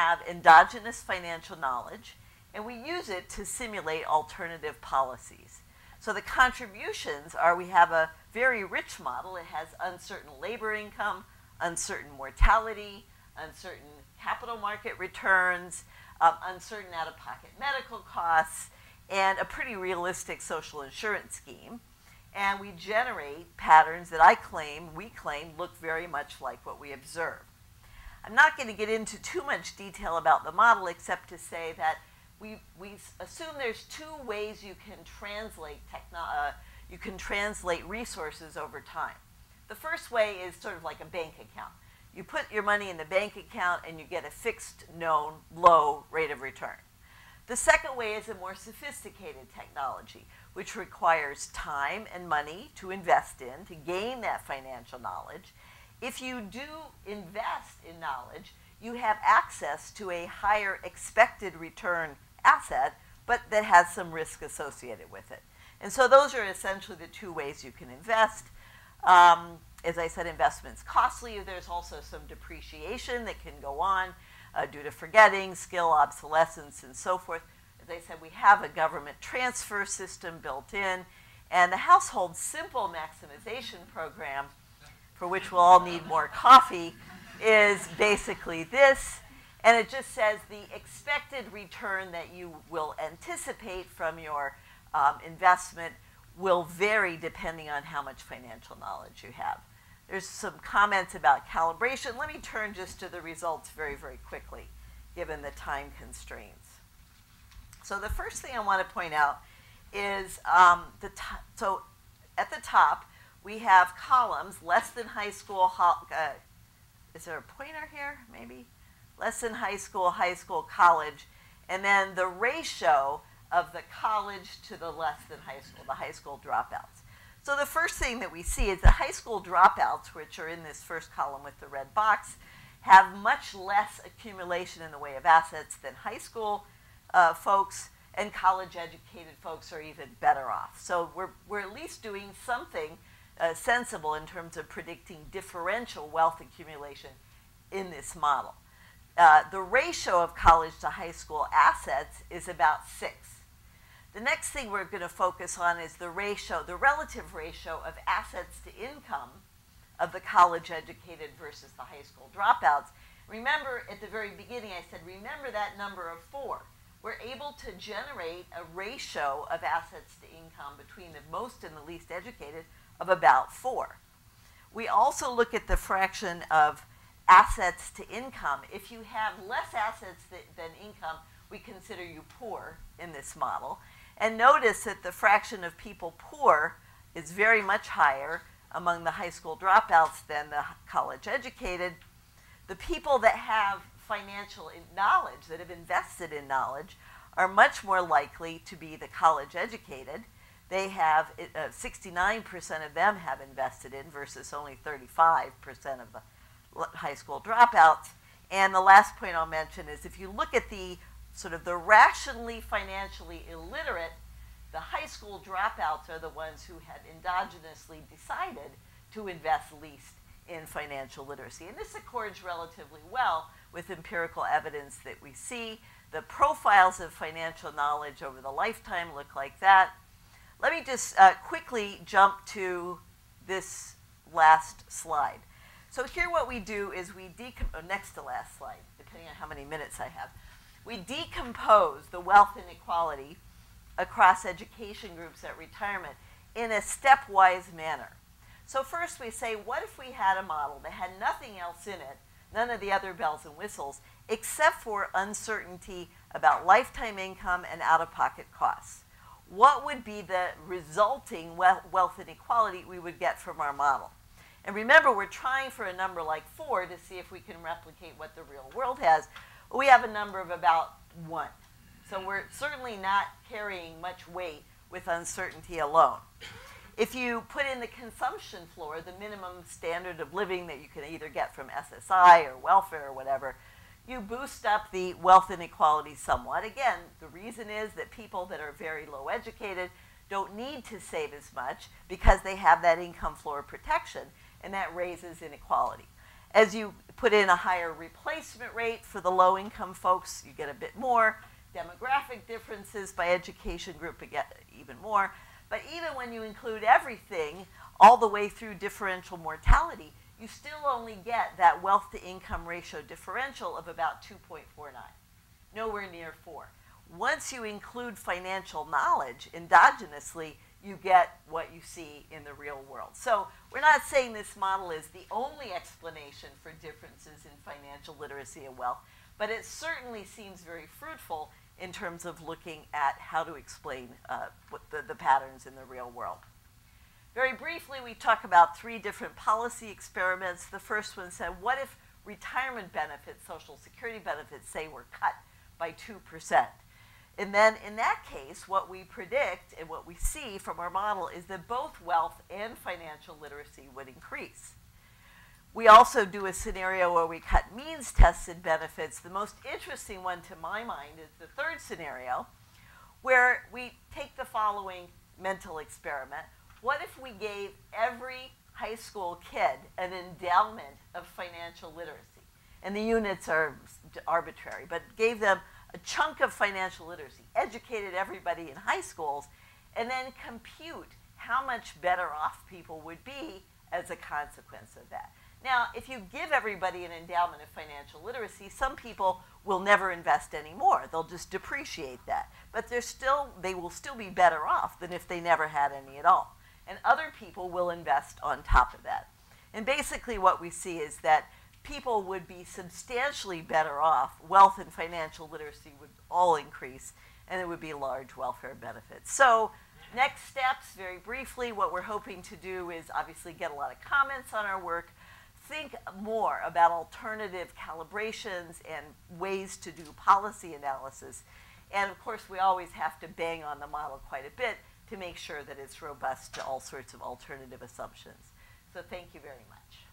have endogenous financial knowledge, and we use it to simulate alternative policies. So the contributions are, we have a very rich model. It has uncertain labor income, uncertain mortality, uncertain capital market returns, uncertain out-of-pocket medical costs, and a pretty realistic social insurance scheme. And we generate patterns that we claim, look very much like what we observe. I'm not going to get into too much detail about the model, except to say that we assume there's two ways you can translate resources over time. The first way is sort of like a bank account. You put your money in the bank account and you get a fixed, known, low rate of return. The second way is a more sophisticated technology, which requires time and money to invest in, to gain that financial knowledge. If you do invest in knowledge, you have access to a higher expected return asset, but that has some risk associated with it. And so those are essentially the two ways you can invest. As I said, investment's costly. There's also some depreciation that can go on due to forgetting, skill obsolescence, and so forth. As I said, we have a government transfer system built in, and the household simple maximization program, for which we'll all need more coffee, is basically this. And it just says the expected return that you will anticipate from your investment will vary depending on how much financial knowledge you have. There's some comments about calibration. Let me turn just to the results very, very quickly, given the time constraints. So the first thing I want to point out is, so at the top, we have columns, less than high school, is there a pointer here, maybe? Less than high school, college, and then the ratio of the college to the less than high school, the high school dropouts. So the first thing that we see is the high school dropouts, which are in this first column with the red box, have much less accumulation in the way of assets than high school folks, and college-educated folks are even better off. So we're at least doing something sensible in terms of predicting differential wealth accumulation in this model. The ratio of college to high school assets is about 6. The next thing we're going to focus on is the relative ratio of assets to income of the college-educated versus the high school dropouts. Remember, at the very beginning, I said, remember that number of 4. We're able to generate a ratio of assets to income between the most and the least educated of about 4. We also look at the fraction of assets to income. If you have less assets than income, we consider you poor in this model. And notice that the fraction of people poor is very much higher among the high school dropouts than the college educated. The people that have financial knowledge, that have invested in knowledge, are much more likely to be the college educated. They have, 69% of them have invested in versus only 35% of the high school dropouts. And the last point I'll mention is if you look at the sort of the rationally financially illiterate, the high school dropouts are the ones who had endogenously decided to invest least in financial literacy. And this accords relatively well with empirical evidence that we see. The profiles of financial knowledge over the lifetime look like that. Let me just quickly jump to this last slide. So here what we do is we next to last slide, depending on how many minutes I have. We decompose the wealth inequality across education groups at retirement in a stepwise manner. So first we say, what if we had a model that had nothing else in it, none of the other bells and whistles, except for uncertainty about lifetime income and out-of-pocket costs? What would be the resulting wealth inequality we would get from our model? And remember, we're trying for a number like 4 to see if we can replicate what the real world has. We have a number of about 1. So we're certainly not carrying much weight with uncertainty alone. If you put in the consumption floor, the minimum standard of living that you can either get from SSI or welfare or whatever, you boost up the wealth inequality somewhat. Again, the reason is that people that are very low educated don't need to save as much because they have that income floor protection, and that raises inequality. As you put in a higher replacement rate for the low-income folks, you get a bit more. Demographic differences by education group, you get even more. But even when you include everything, all the way through differential mortality, you still only get that wealth-to-income ratio differential of about 2.49, nowhere near 4. Once you include financial knowledge endogenously, you get what you see in the real world. So we're not saying this model is the only explanation for differences in financial literacy and wealth, but it certainly seems very fruitful in terms of looking at how to explain what the patterns in the real world. Very briefly, we talk about 3 different policy experiments. The first one said, what if retirement benefits, Social Security benefits, say, were cut by 2%? And then in that case, what we predict and what we see from our model is that both wealth and financial literacy would increase. We also do a scenario where we cut means-tested benefits. The most interesting one to my mind is the third scenario, where we take the following mental experiment. What if we gave every high school kid an endowment of financial literacy? And the units are arbitrary, but gave them a chunk of financial literacy, educated everybody in high schools, and then compute how much better off people would be as a consequence of that. Now, if you give everybody an endowment of financial literacy, some people will never invest anymore. They'll just depreciate that. But they will still be better off than if they never had any at all. And other people will invest on top of that. And basically what we see is that people would be substantially better off. Wealth and financial literacy would all increase, and there would be large welfare benefits. So next steps, very briefly, what we're hoping to do is obviously get a lot of comments on our work, think more about alternative calibrations and ways to do policy analysis. And of course, we always have to bang on the model quite a bit to make sure that it's robust to all sorts of alternative assumptions. So thank you very much.